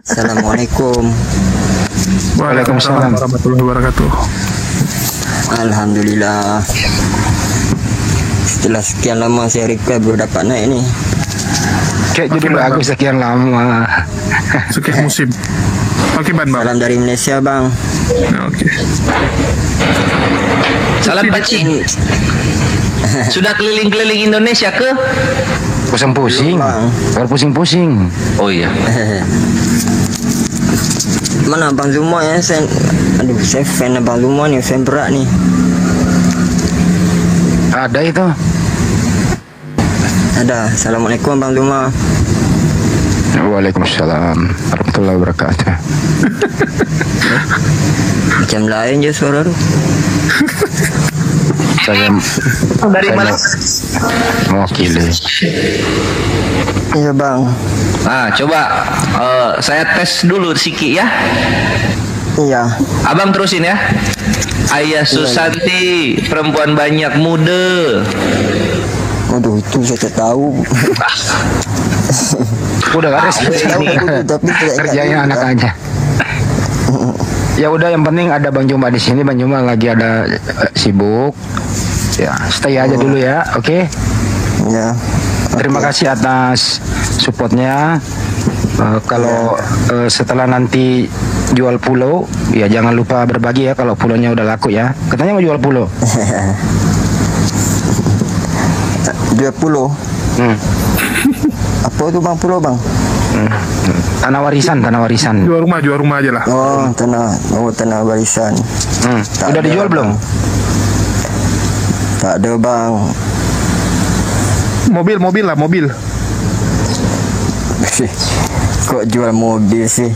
Assalamualaikum. Waalaikumsalam warahmatullahi wabarakatuh. Alhamdulillah. Setelah sekian lama saya request baru dapat naik nih. Kayak jadi bagus sekian lama. Sekian musim. Oke, Bang. Salam dari Malaysia, Bang. Oke. Salam Pacin. Sudah keliling-keliling Indonesia ke? Pusing-pusing. Baru pusing-pusing. Oh iya. Mana Bang Zuma ya? Saya fan Bang Zuma nih, fan berat nih. Ada itu. Ada. Assalamualaikum Bang Zuma. Waalaikumsalam warahmatullahi wabarakatuh. Macam lain je suara tu. Saya Dari mana? mewakili. Iya Bang. Ah, coba saya tes dulu sikit ya. Iya. Abang terusin ya. Ayah Susanti, perempuan banyak muda. Waduh, itu saya tak tahu. Udah gak ada Tahu tapi tidak ingat kerjanya juga. anak aja. Ya udah, yang penting ada Bang Juma di sini. Bang Juma lagi ada sibuk. Ya, stay aja dulu ya. Oke. Ya. Terima kasih atas supportnya. Kalau setelah nanti jual pulau, ya jangan lupa berbagi ya kalau pulaunya udah laku ya. Katanya mau jual pulau. 20. Apa tu Bang pulau Bang? Tanah warisan, tanah warisan. Jual rumah aja lah. Oh, tanah warisan. Tak Udah ada, dijual belum? Tak ada Bang. Mobil lah, mobil. Kok jual mobil sih?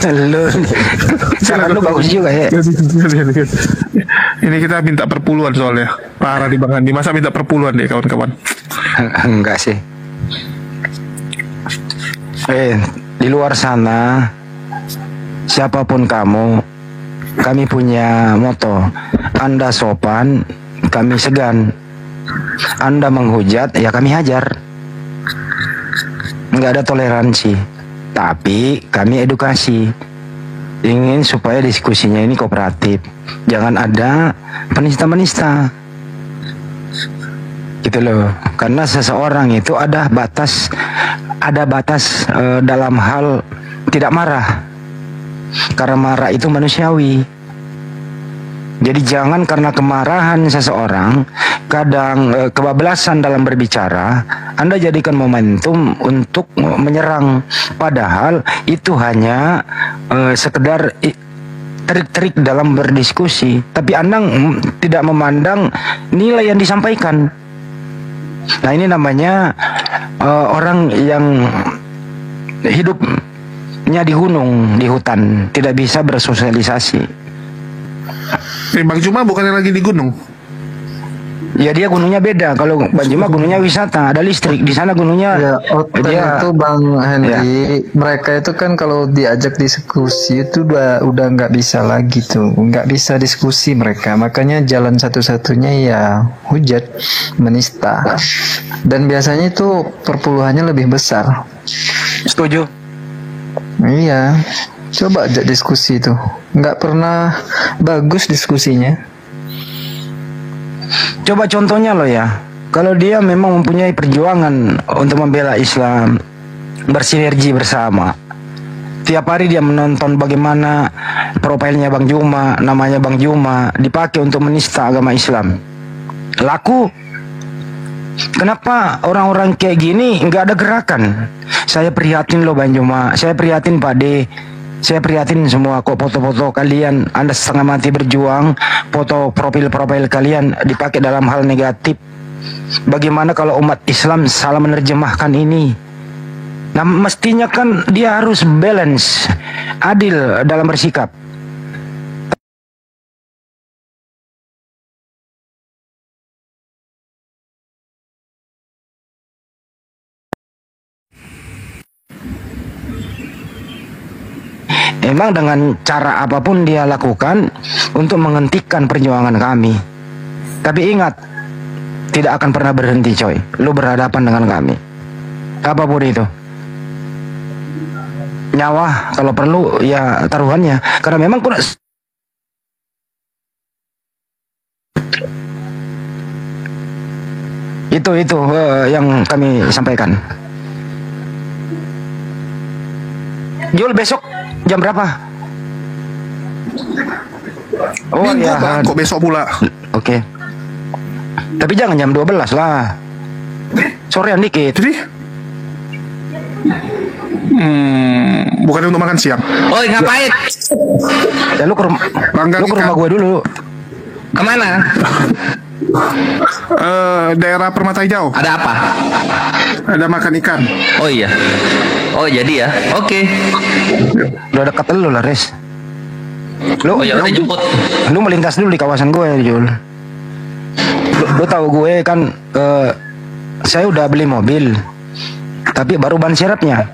Lu, cara lu bagus juga ya. Ini kita minta perpuluhan soalnya. Parah di Bang Andi. Masa minta perpuluhan deh kawan-kawan? Enggak sih. Di luar sana, siapapun kamu, kami punya moto. Anda sopan, kami segan. Anda menghujat, ya kami hajar. Nggak ada toleransi, tapi kami edukasi. Ingin supaya diskusinya ini kooperatif. Jangan ada penista-menista. Gitu loh. Karena seseorang itu ada batas dalam hal tidak marah. Karena marah itu manusiawi. Jadi jangan karena kemarahan seseorang, kadang kebablasan dalam berbicara, Anda jadikan momentum untuk menyerang. Padahal itu hanya sekedar trik-trik dalam berdiskusi. Tapi Anda tidak memandang nilai yang disampaikan. Nah, ini namanya orang yang hidupnya di gunung, di hutan, tidak bisa bersosialisasi. Bang Juma bukannya lagi di gunung? Ya dia gunungnya beda. Kalau Bang Juma gunungnya wisata, ada listrik. Di sana gunungnya Ya, dia itu Bang Henry, mereka itu kan kalau diajak diskusi itu udah nggak bisa lagi tuh, nggak bisa diskusi mereka. Makanya jalan satu-satunya ya hujat, menista. Dan biasanya itu perpuluhannya lebih besar. setuju. Iya, coba ajak diskusi itu, nggak pernah bagus diskusinya. Coba contohnya loh ya. Kalau dia memang mempunyai perjuangan untuk membela Islam, bersinergi bersama. Tiap hari dia menonton bagaimana profilnya Bang Juma, namanya Bang Juma, dipakai untuk menista agama Islam. Laku. Kenapa orang-orang kayak gini nggak ada gerakan? Saya prihatin loh Bang Juma, saya prihatin Pak D, saya prihatin semua kok foto-foto kalian. Anda setengah mati berjuang, foto profil-profil kalian dipakai dalam hal negatif. Bagaimana kalau umat Islam salah menerjemahkan ini? Nah, mestinya kan dia harus balance, adil dalam bersikap. Emang dengan cara apapun dia lakukan untuk menghentikan perjuangan kami. Tapi ingat, tidak akan pernah berhenti coy. Lu berhadapan dengan kami. Apapun itu. nyawa, kalau perlu ya taruhannya. Karena memang kurang itu yang kami sampaikan. Jul, besok jam berapa? Oh Minggu, ya, Bang. Kok besok pula? oke. Tapi jangan jam 12 lah. Sorean dikit. Jadi bukan untuk makan siang. Oi, ngapain? Ya lu ke rumah, Langgang lu ke rumah ikan. gue dulu. Kemana? Daerah Permata Hijau. Ada apa? Ada makan ikan. Oh iya. Oh jadi ya. Oke. Udah dekat lu lah, Res. Lu, Oh ya udah jemput. lu melintas dulu di kawasan gue, Jul. Lu tahu gue kan, saya udah beli mobil, tapi baru ban serepnya.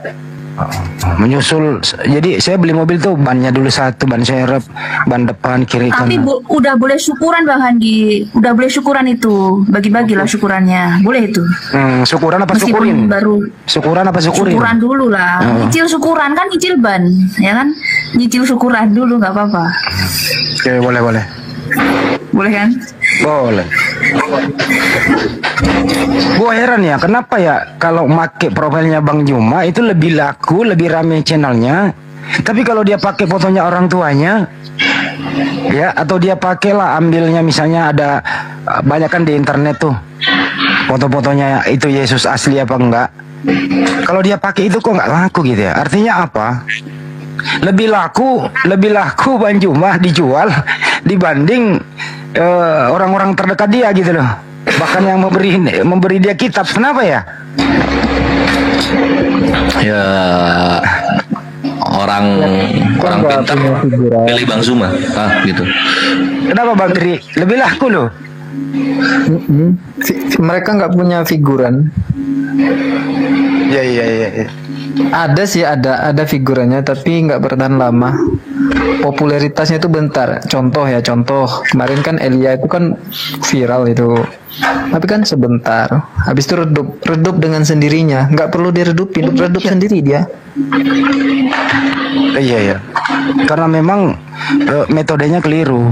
Menyusul, jadi saya beli mobil tuh bannya dulu satu, ban serep, ban depan, kiri Tapi kanan. udah boleh syukuran Bang Handi, udah boleh syukuran itu, bagi-bagilah syukurannya, boleh itu. Syukuran apa Meskipun syukurin? baru Syukuran apa syukurin? syukuran dulu lah, nyicil syukuran kan nyicil ban, ya kan? Nyicil syukuran dulu nggak apa-apa, Oke, boleh. boleh kan? Boleh. Gue heran ya, kenapa ya kalau make profilnya Bang Juma itu lebih laku, lebih rame channelnya. Tapi kalau dia pakai fotonya orang tuanya, ya, atau dia pakailah ambilnya misalnya ada banyak kan di internet tuh foto-fotonya itu Yesus asli apa enggak. Kalau dia pakai itu kok nggak laku gitu ya? Artinya apa? Lebih laku Bang Juma dijual dibanding orang-orang terdekat dia gitu loh. Bahkan yang memberi dia kitab. Kenapa ya? Ya orang pintar pilih Bang Zuma. Gitu. Kenapa Bang Dri? Lebih laku loh. Mereka nggak punya figuran. Iya. Ada sih, ada figurannya, tapi nggak bertahan lama. Popularitasnya itu bentar. Contoh kemarin kan Elia itu kan viral itu, tapi kan sebentar. Habis itu redup dengan sendirinya. Nggak perlu diredupin, redup sendiri dia. Iya. Karena memang metodenya keliru.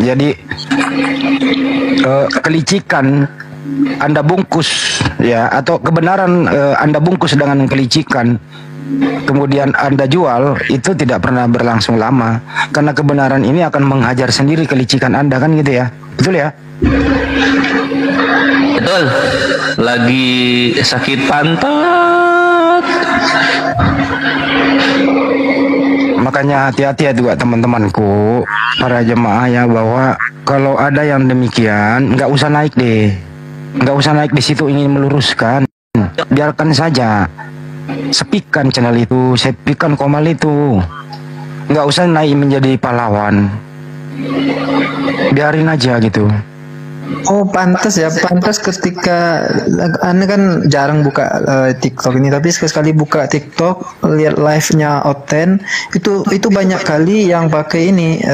Jadi kelicikan Anda bungkus ya, atau kebenaran Anda bungkus dengan kelicikan, kemudian Anda jual, itu tidak pernah berlangsung lama. Karena kebenaran ini akan menghajar sendiri kelicikan Anda, kan gitu ya. Betul ya? Betul. Lagi sakit pantat. Makanya hati-hati ya juga teman-temanku, para jemaah ya, bahwa kalau ada yang demikian nggak usah naik deh, nggak usah naik di situ ingin meluruskan, biarkan saja, sepikan channel itu, sepikan komal itu, nggak usah naik menjadi pahlawan, biarin aja gitu. Oh pantas ya, pantas ketika Anda kan jarang buka TikTok ini, tapi sekali buka TikTok lihat live-nya Oten itu banyak kali yang pakai ini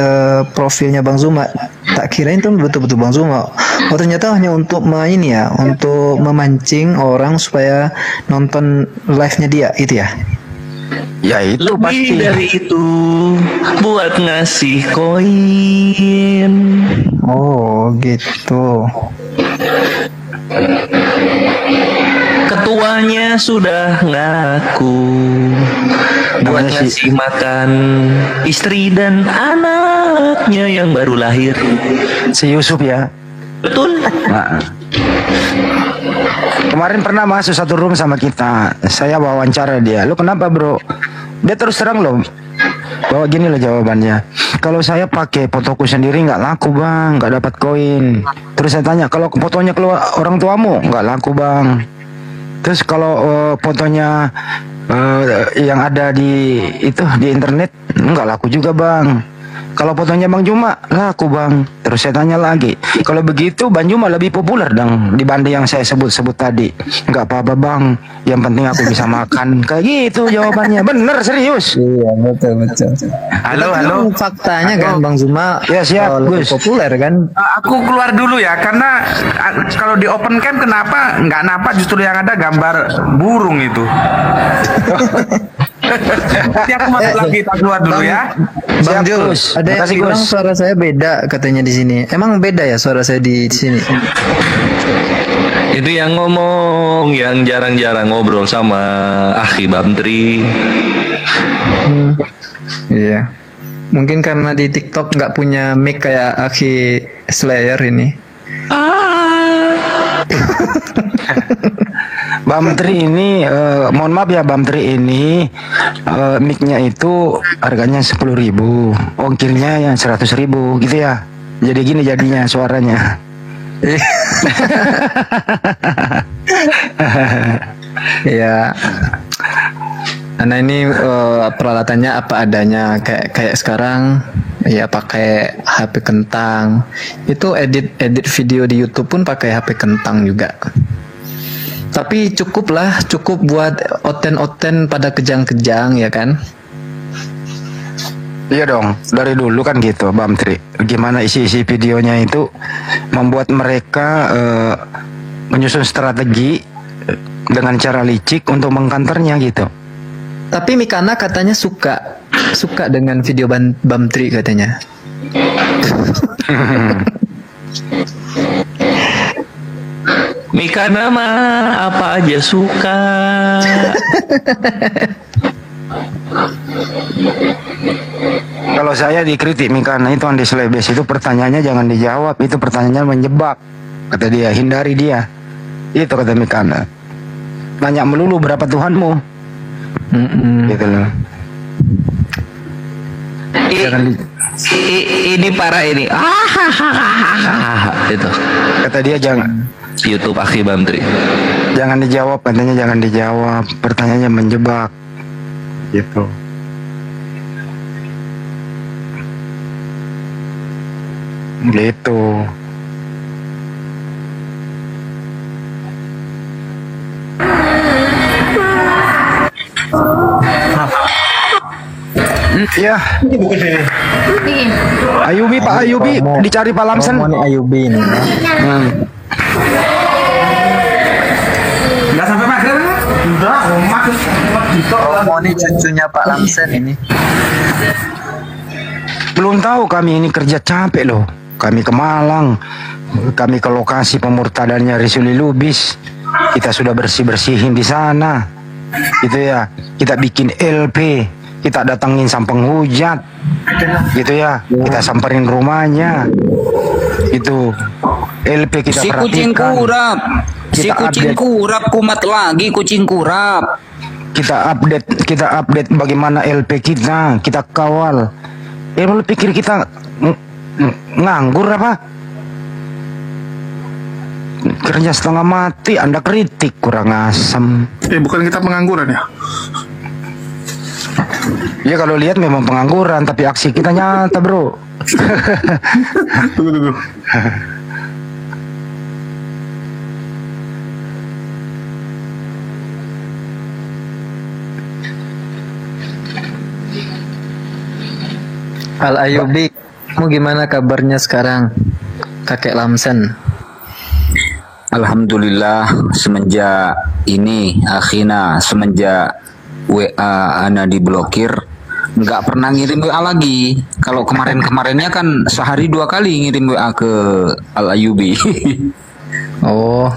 profilnya Bang Zuma. Tak kirain itu betul-betul Bang Zuma. Oh ternyata hanya untuk main ya, untuk memancing orang supaya nonton live-nya dia itu ya. Ya itu Lebih pasti. dari itu buat ngasih koin. Oh gitu. Ketuanya sudah ngaku buat Namanya si- ngasih makan istri dan anaknya yang baru lahir. Si Yusuf ya. Betul. Nah, kemarin pernah masuk satu room sama kita. Saya wawancara dia. Lu kenapa bro? Dia terus terang loh. Bahwa gini loh jawabannya. Kalau saya pakai fotoku sendiri nggak laku bang, nggak dapat koin. Terus saya tanya, kalau fotonya keluar orang tuamu nggak laku bang. Terus kalau fotonya yang ada di itu di internet nggak laku juga bang. Kalau fotonya Bang Juma laku bang. Terus saya tanya lagi, kalau begitu Bang Juma lebih populer dong dibanding yang saya sebut-sebut tadi. Nggak apa-apa bang, yang penting aku bisa makan. Kayak gitu jawabannya. Bener serius. Iya betul. Halo. Faktanya kan Bang Zuma Ya, siap, lebih Gus. populer kan. Aku keluar dulu ya, karena kalau di open cam kenapa nggak nampak, justru yang ada gambar burung itu. Nanti aku masuk lagi, tak keluar dulu ya. Bang Siap, Jul, Gus. ada yang Makasih, bilang Gus. suara saya beda katanya di sini. Emang beda ya suara saya di sini? Itu yang ngomong, yang jarang-jarang ngobrol sama Akhi Bamtri. Iya. Mungkin karena di TikTok nggak punya mic kayak Aki Slayer ini. Bam Tri ini, mohon maaf ya Bam Tri ini, mic-nya itu harganya 10.000, ongkirnya yang 100.000 gitu ya. Jadi gini jadinya suaranya. Ya. Karena ini peralatannya apa adanya, kayak sekarang ya pakai HP kentang. Itu edit video di YouTube pun pakai HP kentang juga. Tapi cukup buat oten-oten pada kejang-kejang ya kan? Iya dong, dari dulu kan gitu Bam Tri. Gimana isi-isi videonya itu membuat mereka menyusun strategi dengan cara licik untuk mengkanternya gitu. Tapi Mikana katanya suka dengan video Bam Tri katanya. Mika nama apa aja suka. Kalau saya dikritik Mikana itu Andi Slebes itu pertanyaannya jangan dijawab, itu pertanyaannya menjebak. Kata dia, hindari dia. Itu kata Mikana. Nanya melulu berapa Tuhanmu. Gitu loh. Ini parah ini. Itu. Kata dia jangan YouTube Akhi Bamtri. jangan dijawab, katanya jangan dijawab. Pertanyaannya menjebak. Gitu. Gitu. Ya, Ayubi Pak Ayubi dicari Pak Lamsen. Romo Ayubi ini. Nggak sampai maghrib kan? Udah, Romo ini cucunya Pak Lamsen ini. Belum tahu, kami ini kerja capek loh. Kami ke Malang, kami ke lokasi pemurtadannya Risuli Lubis. Kita sudah bersih-bersihin di sana. Gitu ya. Kita bikin LP, kita datangin sang penghujat. Gitu ya. Kita samperin rumahnya. Itu LP kita Si kucing perhatikan. kurap. Si Kita kucing update. kurap kumat lagi kucing kurap. Kita update bagaimana LP kita kawal. Lu pikir kita nganggur apa? Kerja setengah mati, Anda kritik kurang asem. Bukan kita pengangguran ya? Ya kalau lihat memang pengangguran, tapi aksi kita nyata bro. Tunggu. Al Ayubi, kamu gimana kabarnya sekarang? Kakek Lamsen. Alhamdulillah semenjak ini semenjak WA Ana diblokir nggak pernah ngirim WA lagi. Kalau kemarinnya kan sehari 2 kali ngirim WA ke Al Ayubi. Oh.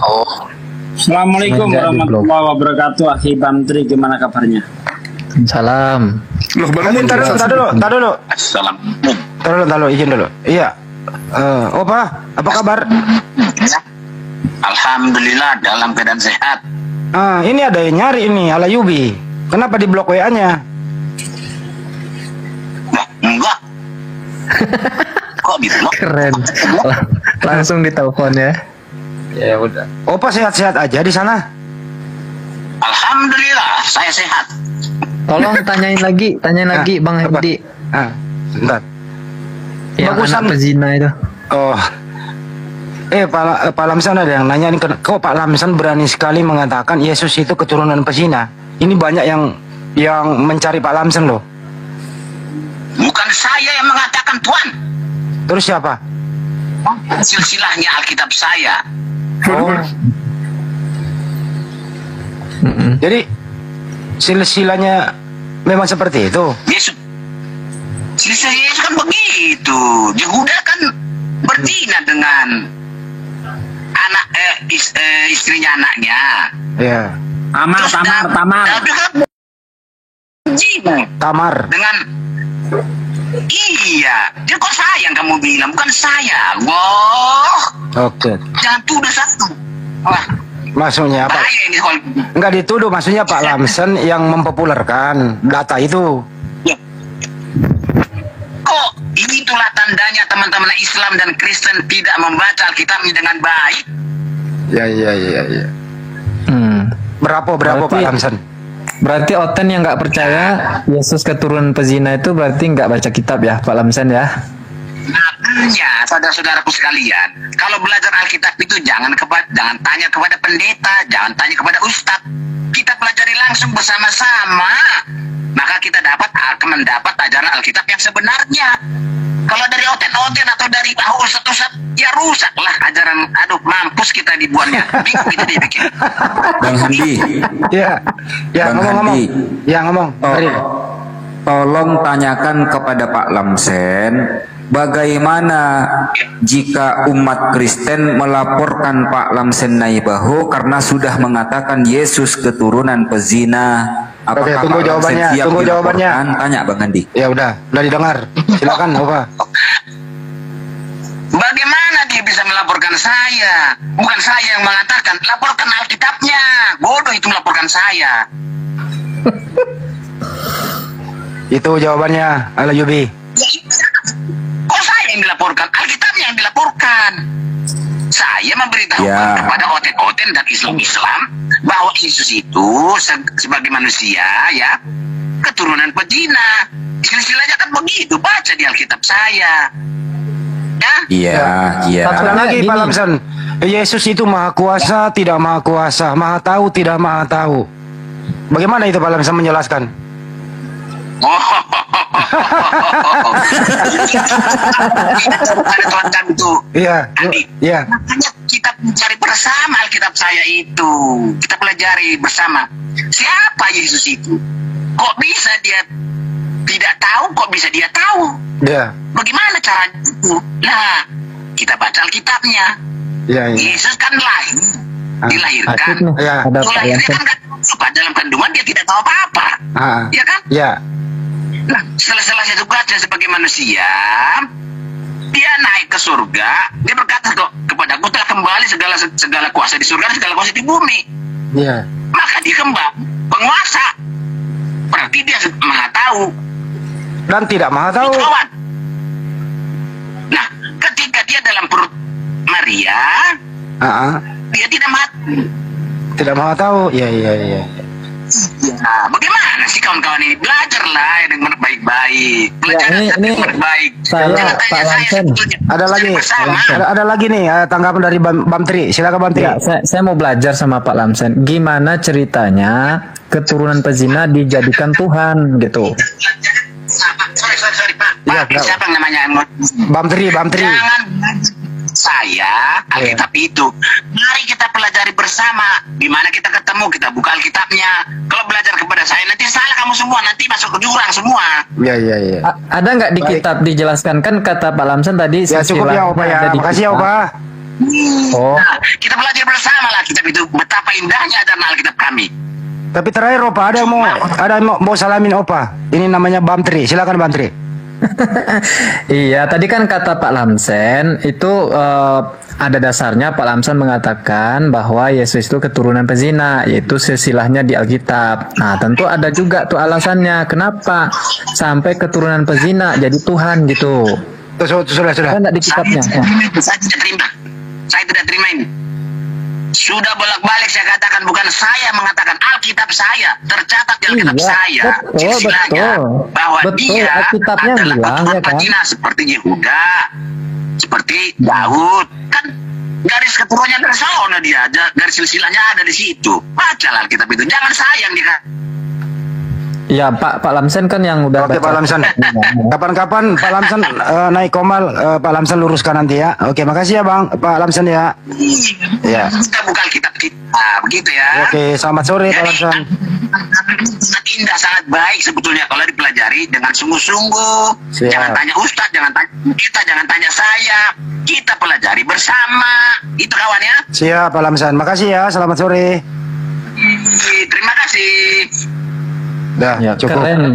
Assalamualaikum Semenjak warahmatullahi wabarakatuh. Akhi Bamtri, gimana kabarnya? Salam. Loh, Tar dulu. Izin dulu. Iya. Opa, apa kabar? Alhamdulillah dalam keadaan sehat. Ini ada yang nyari ini Al Ayubi. Kenapa di blok WA-nya? Enggak. Kok di blok? Keren. Langsung ditelepon ya. Ya udah. Opa sehat-sehat aja di sana? Alhamdulillah saya sehat. Tolong tanyain lagi Bang Hedi. Bentar. Yang Bagusan. anak pezina itu. Oh. Pak Lamsan ada yang nanya nih, kok Pak Lamsan berani sekali mengatakan Yesus itu keturunan pezina? Ini banyak yang mencari Pak Lamsan loh. Bukan saya yang mengatakan Tuhan. Terus siapa? Silsilahnya Alkitab saya. Oh. Jadi silsilahnya Memang seperti itu. Yesus, Yesus kan begitu. Yehuda kan berzina dengan anak istrinya anaknya. Ya. Tamar dengan iya, dia kok sayang kamu bilang, bukan saya. Wah. Oke. Jangan tuduh satu. Wah. Maksudnya apa? Enggak dituduh, maksudnya Pak Lamsen yang mempopulerkan data itu. Ya. Kok itulah tandanya teman-teman Islam dan Kristen tidak membaca Alkitabnya dengan baik. Ya. Berapa Pak Lamsen? Berarti Oten yang nggak percaya Yesus keturunan pezina itu berarti nggak baca kitab ya, Pak Lamsen ya? Makanya, saudara-saudaraku sekalian, kalau belajar Alkitab itu jangan tanya kepada pendeta, jangan tanya kepada ustadz. Kita pelajari langsung bersama-sama, maka kita akan mendapat ajaran Alkitab yang sebenarnya. Kalau dari oten-oten atau dari ustadz, ya rusaklah ajaran. Aduh, mampus kita dibuatnya. Bingung kita dibikin. Bang Handi. Ya, Bang ngomong. Handi. Ya ngomong. Tolong tanyakan kepada Pak Lamsen, bagaimana jika umat Kristen melaporkan Pak Lamsen Naibaho karena sudah mengatakan Yesus keturunan pezina? Oke, tunggu jawabannya. Tanya Bang Handi. Ya udah didengar. Silakan, Opa. Bagaimana dia bisa melaporkan saya? Bukan saya yang mengatakan, laporkan Alkitabnya. Bodoh itu melaporkan saya. Itu jawabannya, Ala Yubi. Kok saya yang dilaporkan? Alkitabnya yang dilaporkan. Saya memberitahukan kepada oten-oten dan Islam bahwa Yesus itu sebagai manusia ya keturunan pezina. Istilahnya kan begitu, baca di Alkitab saya. Iya. Ada lagi Pak Lamsen, Yesus itu maha kuasa, tidak maha kuasa, maha tahu, tidak maha tahu. Bagaimana itu Pak Lamsen menjelaskan? Ada tuan itu. Iya. Makanya kita mencari bersama Alkitab saya itu. Kita pelajari bersama. Siapa Yesus itu? Kok bisa dia tidak tahu? Kok bisa dia tahu? Iya. Bagaimana caranya itu? Nah, kita baca Alkitabnya. Iya. Yesus kan lahir, dilahirkan. Dilahirkan kan dalam kandungan dia tidak tahu apa-apa. Iya kan? Iya. Nah, setelah saya baca sebagai manusia, dia naik ke surga. Dia berkata kepada aku telah kembali segala kuasa di surga dan segala kuasa di bumi. Iya. Maka dia kembali penguasa. Berarti dia maha tahu dan tidak maha tahu. Nah, ketika dia dalam perut Maria, dia tidak maha tahu. Iya. Nah, bagaimana sih kawan-kawan ini? Belajarlah dengan baik-baik. Belajar dengan baik. Saya Pak Lamsen. Ada lagi nih tanggapan dari Bam Tri. Silakan Bam Tri. Ya, saya mau belajar sama Pak Lamsen. Gimana ceritanya keturunan pezina dijadikan Tuhan gitu? Sorry Pak. Siapa yang namanya? Bam Tri. Jangan saya Alkitab itu. Mari kita pelajari bersama. Di mana kita ketemu, kita buka Alkitabnya. Kalau belajar kepada saya nanti salah kamu semua, nanti masuk ke jurang semua. Iya. Ada nggak di kitab dijelaskan, kan kata Pak Lamsen tadi? Ya cukup ya Opa ya. Makasih ya Opa. Nah, kita belajar bersama lah Alkitab itu. Betapa indahnya dan Alkitab kami. Tapi terakhir Opa, ada yang mau salamin Opa. Ini namanya Bam Tri. Silakan Bam Tri. Iya, tadi kan kata Pak Lamsen itu ada dasarnya. Pak Lamsen mengatakan bahwa Yesus itu keturunan pezina, yaitu silsilahnya di Alkitab. Nah, tentu ada juga tuh alasannya kenapa sampai keturunan pezina jadi Tuhan gitu. Sudah. Kan di kitabnya. Saya tidak terima ini. Sudah bolak-balik saya katakan, bukan saya mengatakan, Alkitab saya tercatat di Alkitab saya. Betul. Bahwa dia Alkitabnya adalah bilang, ya kan? seperti Yehuda, seperti Daud. Kan garis keturunannya dari sana dia, garis silsilahnya ada di situ. Bacalah Alkitab itu. Jangan saya yang Ya Pak Lamsen kan yang udah Oke, baca. Pak Lamsan. Kapan-kapan Pak Lamsan naik komal, Pak Lamsan luruskan nanti ya. Oke, makasih ya Bang, Pak Lamsan ya. Ya. Kita buka kitab kita, begitu ya. Oke, selamat sore Pak Lamsan. Sangat indah, sangat baik sebetulnya kalau dipelajari dengan sungguh-sungguh. Siap. Jangan tanya ustadz, jangan tanya kita, jangan tanya saya. Kita pelajari bersama. Itu kawan ya. Siap Pak Lamsan. Makasih ya. Selamat sore. Terima kasih. Dah, Ya, cukup. keren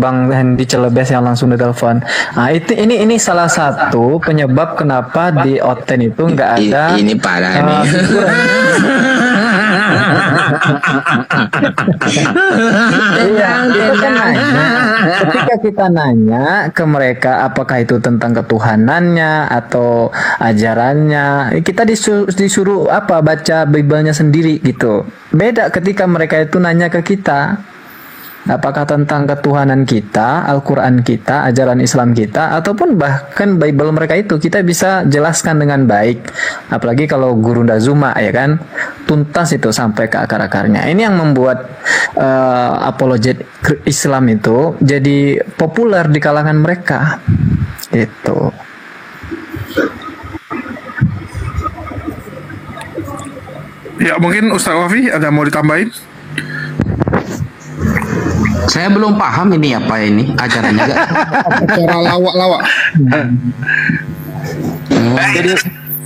Bang Hendy Celebes yang langsung ditelepon. Nah, ini salah satu penyebab kenapa di Oten itu nggak ada. Ini parah nih. Iya, kita kan nanya. Ketika kita nanya ke mereka apakah itu tentang ketuhanannya atau ajarannya, kita disuruh apa baca Bible-nya sendiri gitu. Beda ketika mereka itu nanya ke kita. Apakah tentang ketuhanan kita, Al-Quran kita, ajaran Islam kita, ataupun bahkan Bible mereka itu kita bisa jelaskan dengan baik. Apalagi kalau Guru Ndazuma ya kan, tuntas itu sampai ke akar-akarnya. Ini yang membuat apologet Islam itu jadi populer di kalangan mereka. Itu. Ya mungkin Ustaz Wafi ada mau ditambahin? Saya belum paham ini apa ini ajarannya gak? Cara lawak-lawak.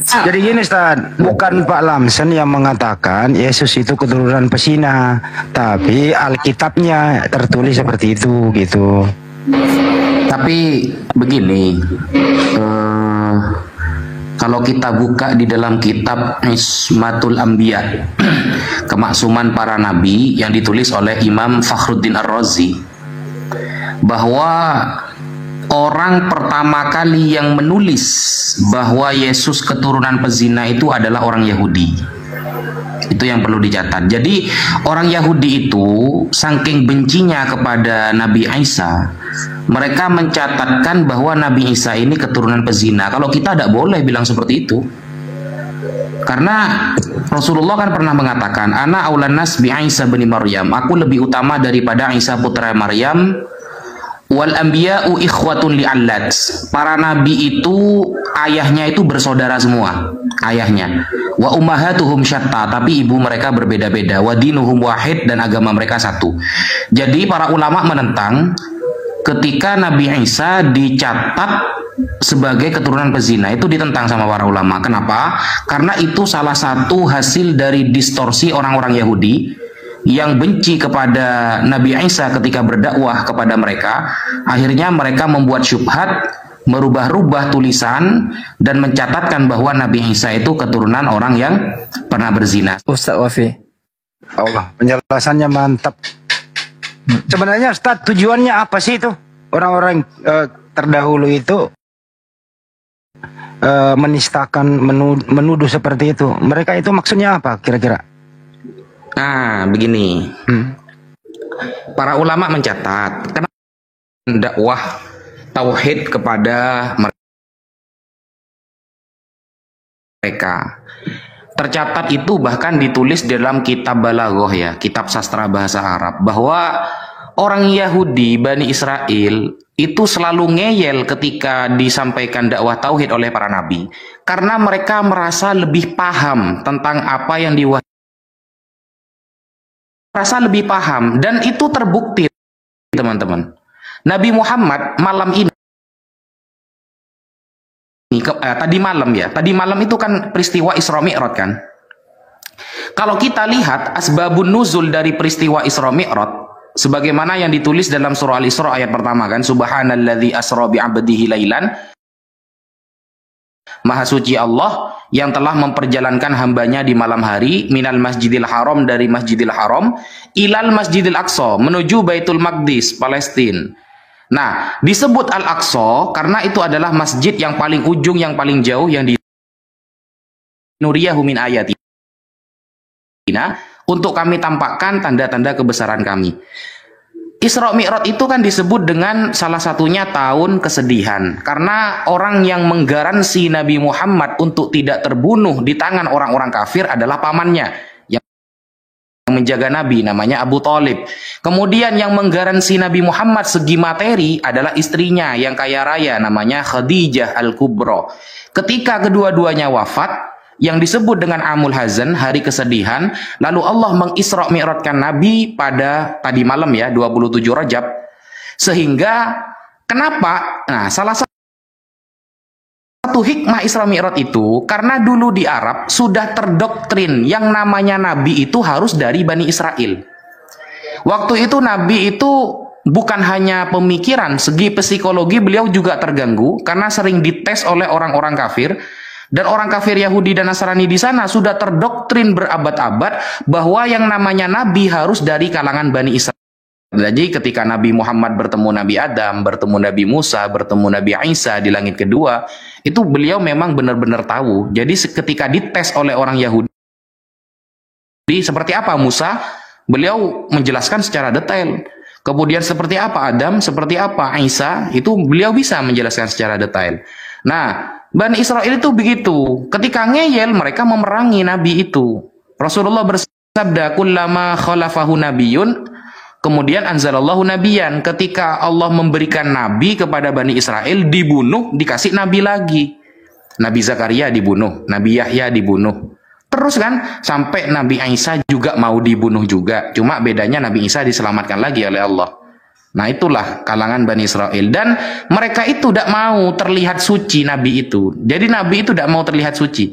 Jadi gini Ustaz, bukan Pak Lamsen yang mengatakan Yesus itu keturunan pesina, tapi Alkitabnya tertulis seperti itu gitu. Tapi begini, kalau kita buka di dalam kitab Ismatul Anbiya, kemaksuman para nabi yang ditulis oleh Imam Fakhruddin Ar-Razi, bahwa orang pertama kali yang menulis bahwa Yesus keturunan pezina itu adalah orang Yahudi. Itu yang perlu dicatat. Jadi orang Yahudi itu saking bencinya kepada Nabi Isa, mereka mencatatkan bahwa Nabi Isa ini keturunan pezina. Kalau kita tidak boleh bilang seperti itu, karena Rasulullah kan pernah mengatakan, Ana aulan nas bi Isa bin Maryam, aku lebih utama daripada Isa putra Maryam. Wal anbiya'u ikhwatun li'allat. Para nabi itu ayahnya itu bersaudara semua, ayahnya. Wa ummahatuhum syatta, tapi ibu mereka berbeda-beda. Wa dinuhum wahid, dan agama mereka satu. Jadi para ulama menentang ketika Nabi Isa dicatat sebagai keturunan pezina, itu ditentang sama para ulama. Kenapa? Karena itu salah satu hasil dari distorsi orang-orang Yahudi yang benci kepada Nabi Isa ketika berdakwah kepada mereka. Akhirnya mereka membuat syubhat, merubah-rubah tulisan, dan mencatatkan bahwa Nabi Isa itu keturunan orang yang pernah berzina. Ustaz Wafi. Allah, penjelasannya mantap. Sebenarnya Ustaz, tujuannya apa sih itu? Orang-orang terdahulu itu menistakan, menuduh seperti itu. Mereka itu maksudnya apa kira-kira? Nah, begini. Para ulama mencatat kenapa dakwah tauhid kepada mereka. Tercatat itu bahkan ditulis dalam kitab Balaghah ya, kitab sastra bahasa Arab, bahwa orang Yahudi Bani Israel itu selalu ngeyel ketika disampaikan dakwah tauhid oleh para nabi, karena mereka merasa lebih paham tentang apa yang merasa lebih paham, dan itu terbukti teman-teman. Nabi Muhammad malam ini tadi malam itu kan peristiwa Isra Mi'raj kan. Kalau kita lihat asbabun nuzul dari peristiwa Isra Mi'raj sebagaimana yang ditulis dalam surah Al-Isra ayat pertama kan, subhanalladzi asra bi 'abdihi lailan, Maha suci Allah yang telah memperjalankan hambanya di malam hari, minal masjidil haram, dari masjidil haram, ilal masjidil aqsa, menuju Baitul Maqdis, Palestina. Nah, disebut Al-Aqsa karena itu adalah masjid yang paling ujung, yang paling jauh, yang di nuriyahu min ayatina, untuk kami tampakkan tanda-tanda kebesaran kami. Isra Mi'raj itu kan disebut dengan salah satunya tahun kesedihan, karena orang yang menggaransi Nabi Muhammad untuk tidak terbunuh di tangan orang-orang kafir adalah pamannya, yang menjaga Nabi namanya Abu Thalib. Kemudian yang menggaransi Nabi Muhammad segi materi adalah istrinya yang kaya raya namanya Khadijah Al-Kubra. Ketika kedua-duanya wafat, yang disebut dengan Amul Hazan, hari kesedihan, lalu Allah mengisra mi'rajkan Nabi pada tadi malam ya, 27 Rajab. Sehingga kenapa? Nah, salah satu hikmah Isra Mi'raj itu karena dulu di Arab sudah terdoktrin yang namanya Nabi itu harus dari Bani Israel. Waktu itu Nabi itu bukan hanya pemikiran, segi psikologi beliau juga terganggu karena sering dites oleh orang-orang kafir. Dan orang kafir Yahudi dan Nasrani di sana sudah terdoktrin berabad-abad bahwa yang namanya Nabi harus dari kalangan Bani Israel. Jadi ketika Nabi Muhammad bertemu Nabi Adam, bertemu Nabi Musa, bertemu Nabi Isa di langit kedua, itu beliau memang benar-benar tahu. Jadi ketika dites oleh orang Yahudi, seperti apa Musa, beliau menjelaskan secara detail. Kemudian seperti apa Adam, seperti apa Isa, itu beliau bisa menjelaskan secara detail. Nah, Bani Israel itu begitu. Ketika ngeyel, mereka memerangi Nabi itu. Rasulullah bersabda, kullama khalafahu nabiyun, kemudian anzalallahu nabiyan. Ketika Allah memberikan nabi kepada Bani Israel, dibunuh, dikasih nabi lagi. Nabi Zakaria dibunuh, Nabi Yahya dibunuh. Terus kan, sampai Nabi Isa juga mau dibunuh juga. Cuma bedanya Nabi Isa diselamatkan lagi oleh Allah. Nah itulah kalangan Bani Israel. Dan mereka itu tidak mau terlihat suci Nabi itu. Jadi Nabi itu tidak mau terlihat suci.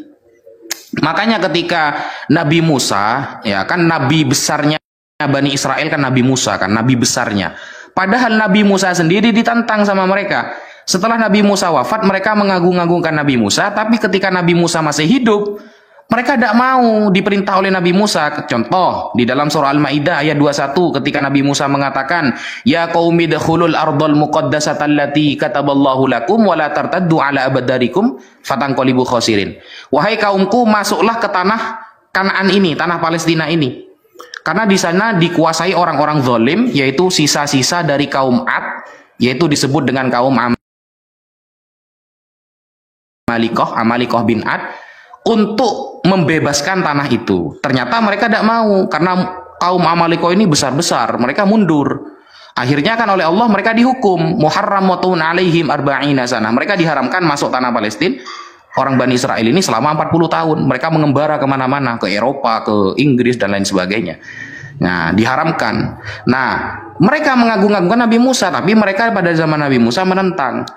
Makanya ketika Nabi Musa, ya kan Nabi besarnya Bani Israel kan Nabi Musa kan, Nabi besarnya. Padahal Nabi Musa sendiri ditantang sama mereka. Setelah Nabi Musa wafat, mereka mengagung-agungkan Nabi Musa. Tapi ketika Nabi Musa masih hidup, mereka tidak mau diperintah oleh Nabi Musa. Contoh, di dalam surah Al-Ma'idah ayat 21 ketika Nabi Musa mengatakan, Ya qaumi dkhulul ardhal muqaddasata allati kataballahu lakum wa la tartaddu ala abadarikum fatanqalibu khasirin. Wahai kaumku, masuklah ke tanah Kanaan ini, tanah Palestina ini. Karena di sana dikuasai orang-orang zalim, yaitu sisa-sisa dari kaum Ad, yaitu disebut dengan kaum Amalikoh bin Ad, untuk membebaskan tanah itu. Ternyata mereka tidak mau, karena kaum Amalikoh ini besar-besar, mereka mundur. Akhirnya kan oleh Allah mereka dihukum, muharramatun alaihim arba'ina sana. Mereka diharamkan masuk tanah Palestina. Orang Bani Israel ini selama 40 tahun. Mereka mengembara kemana-mana, ke Eropa, ke Inggris, dan lain sebagainya. Nah, diharamkan. Nah, mereka mengagung-agungkan Nabi Musa, tapi mereka pada zaman Nabi Musa menentang.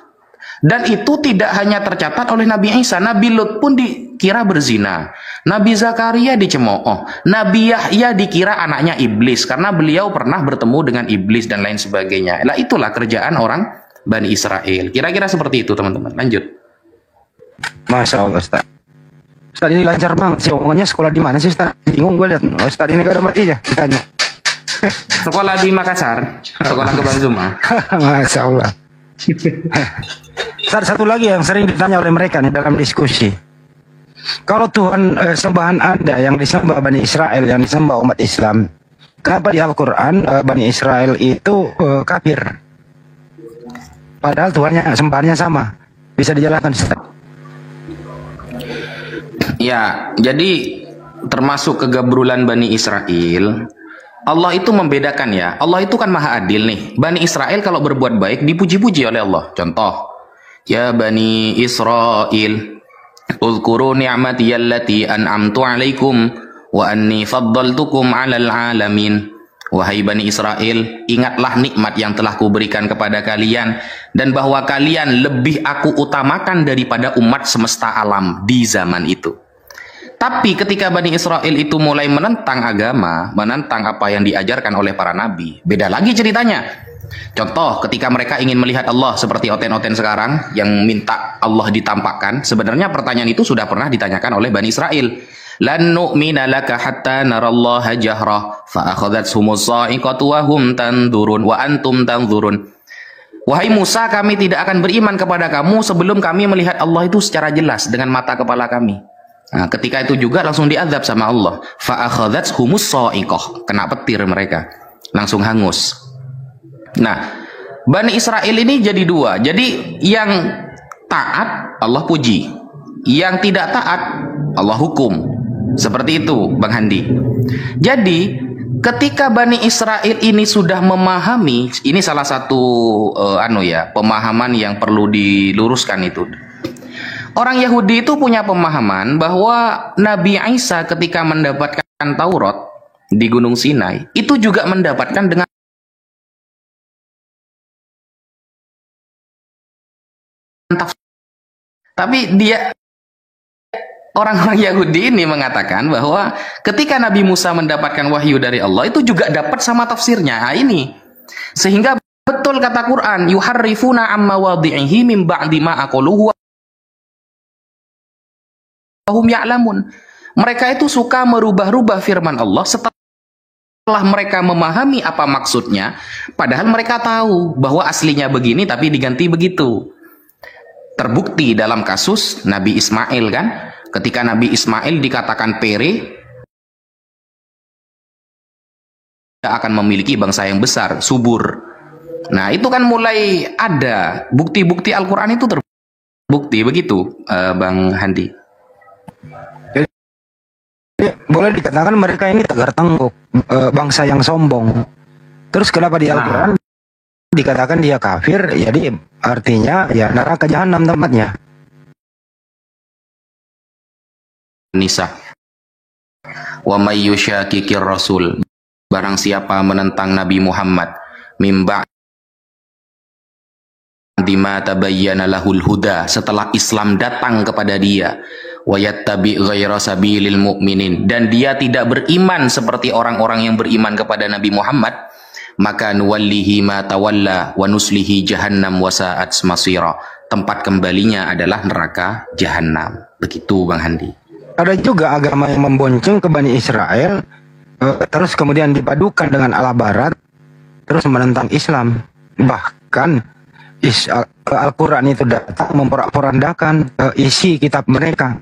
Dan itu tidak hanya tercatat oleh Nabi Isa, Nabi Lut pun dikira berzina, Nabi Zakaria dicemooh, Nabi Yahya dikira anaknya iblis karena beliau pernah bertemu dengan iblis dan lain sebagainya. Lah itulah kerjaan orang Bani Israel. Kira-kira seperti itu teman-teman. Lanjut. Masya Allah Ustaz. Ustaz ini lancar banget sih, omongannya sekolah di mana sih Ustaz? Bingung gue lihat. Ustaz ini gak ada matinya ditanya. Sekolah di Makassar, sekolah ke Banzuma. Masya Allah. Ustaz, satu lagi yang sering ditanya oleh mereka nih dalam diskusi. Kalau Tuhan sembahan Anda yang disembah Bani Israel, yang disembah umat Islam, kenapa di Al-Quran Bani Israel itu kafir? Padahal Tuhannya sembahannya sama. Bisa dijelaskan Ustaz? Ya, jadi termasuk kegabrulan Bani Israel, Allah itu membedakan ya. Allah itu kan maha adil nih. Bani Israel kalau berbuat baik dipuji-puji oleh Allah. Contoh, ya Bani Israel, uzkuru ni'mati allati an'amtu alaikum wa anni faddaltukum 'alal 'alamin. Wahai Bani Israel, ingatlah nikmat yang telah kuberikan kepada kalian dan bahwa kalian lebih aku utamakan daripada umat semesta alam di zaman itu. Tapi ketika Bani Israel itu mulai menentang agama, menentang apa yang diajarkan oleh para nabi, beda lagi ceritanya. Contoh, ketika mereka ingin melihat Allah seperti oten-oten sekarang yang minta Allah ditampakkan, sebenarnya pertanyaan itu sudah pernah ditanyakan oleh Bani Israel. Lan nu'mina laka hatta narallaha jahra fa akhadhathumus sa'iqatu wa hum tanzurun wa antum tanzurun. Wahai Musa, kami tidak akan beriman kepada kamu sebelum kami melihat Allah itu secara jelas dengan mata kepala kami. Nah, ketika itu juga langsung diazab sama Allah. Fa akhadhathumus sa'iqah, kena petir mereka, langsung hangus. Nah, Bani Israel ini jadi dua. Jadi yang taat Allah puji, yang tidak taat Allah hukum. Seperti itu Bang Handi. Jadi Ketika Bani Israel ini sudah memahami, ini salah satu pemahaman yang perlu diluruskan itu. Orang Yahudi itu punya pemahaman bahwa Nabi Isa ketika mendapatkan Taurat di Gunung Sinai itu juga mendapatkan dengan tapi orang-orang Yahudi ini mengatakan bahwa ketika Nabi Musa mendapatkan wahyu dari Allah itu juga dapat sama tafsirnya. Nah, ini sehingga betul kata Quran, yuharrifuna amma wadhi'ihi min ba'di ma aqaluhu wa hum ya'lamun. Mereka itu suka merubah-rubah firman Allah setelah mereka memahami apa maksudnya, padahal mereka tahu bahwa aslinya begini tapi diganti begitu. Terbukti dalam kasus Nabi Ismail kan, ketika Nabi Ismail dikatakan pere, tidak akan memiliki bangsa yang besar, subur. Nah itu kan mulai ada bukti-bukti Al-Quran itu terbukti begitu, Bang Handi. Boleh dikatakan mereka ini tegar tengkuk, bangsa yang sombong. Terus kenapa di Al-Quran dikatakan dia kafir? Jadi artinya ya neraka jahanam tempatnya. Nisa. Wa may yusyakikir rasul, barang siapa menentang Nabi Muhammad mimba dima tabayyana lahul huda, setelah Islam datang kepada dia, wa yattabi ghaira sabilil mu'minin, dan dia tidak beriman seperti orang-orang yang beriman kepada Nabi Muhammad, maka nuwallihi ma tawalla wa nuslihi jahannam wa sa'at masira, tempat kembalinya adalah neraka jahanam. Begitu Bang Handi. Ada juga agama yang membonceng ke Bani Israel, terus kemudian dipadukan dengan ala barat, terus menentang Islam. Bahkan Al-Quran itu datang memporak-porandakan isi kitab mereka.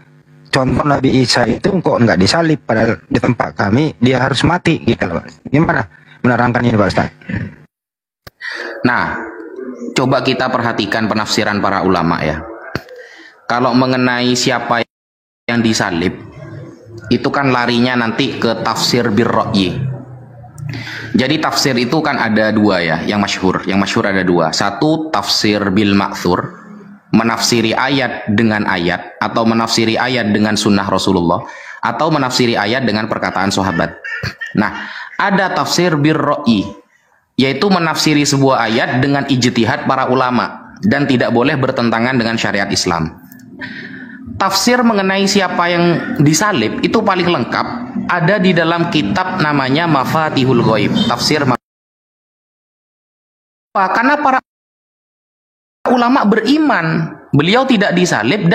Contoh Nabi Isa itu kok nggak disalib, padahal di tempat kami dia harus mati gitu loh. Gimana menerangkan ini Pak Ustaz? Nah, coba kita perhatikan penafsiran para ulama ya. Kalau mengenai siapa yang disalib, itu kan larinya nanti ke tafsir birro'yi. Jadi tafsir itu kan ada dua ya, yang masyhur ada dua. Satu tafsir bil ma'thur, menafsiri ayat dengan ayat, atau menafsiri ayat dengan sunnah Rasulullah, atau menafsiri ayat dengan perkataan sahabat. Nah, ada tafsir birro'i, yaitu menafsiri sebuah ayat dengan ijtihad para ulama dan tidak boleh bertentangan dengan syariat Islam. Tafsir mengenai siapa yang disalib itu paling lengkap ada di dalam kitab namanya Mafatihul Ghaib, tafsir. Karena para ulama beriman beliau tidak disalib,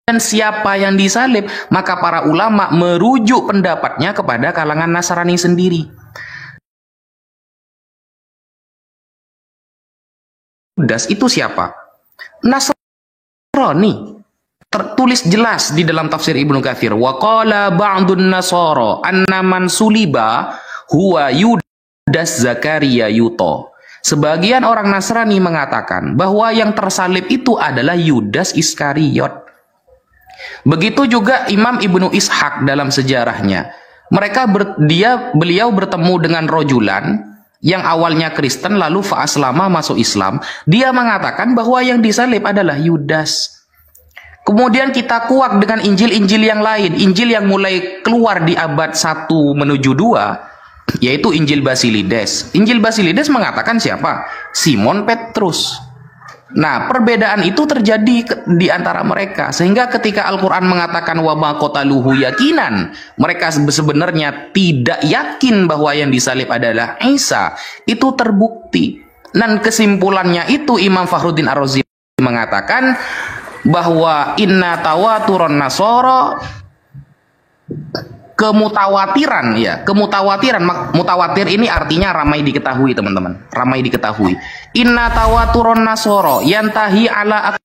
dan siapa yang disalib, maka para ulama merujuk pendapatnya kepada kalangan Nasrani sendiri. Judas itu siapa? Nasrani. Tertulis jelas di dalam tafsir Ibnu Katsir, wa qala ba'dun nasara anna man suliba huwa Yudas Zakaria Yuto. Sebagian orang Nasrani mengatakan bahwa yang tersalib itu adalah Yudas Iskariot. Begitu juga Imam Ibnu Ishaq dalam sejarahnya. Beliau bertemu dengan rojulan yang awalnya Kristen lalu fa'aslama masuk Islam. Dia mengatakan bahwa yang disalib adalah Yudas. Kemudian kita kuak dengan Injil-Injil yang lain, Injil yang mulai keluar di abad 1 menuju 2, yaitu Injil Basilides. Injil Basilides mengatakan siapa? Simon Petrus. Nah, perbedaan itu terjadi di antara mereka, sehingga ketika Al-Quran mengatakan wa ma qataluhu yakinan, mereka sebenarnya tidak yakin bahwa yang disalib adalah Isa. Itu terbukti. Dan kesimpulannya itu Imam Fakhruddin Ar-Razi mengatakan bahwa inna tawaturon nasoro, kemutawatiran ya, mutawatir ini artinya ramai diketahui teman-teman, ramai diketahui. Inna tawaturon nasoro yantahi ala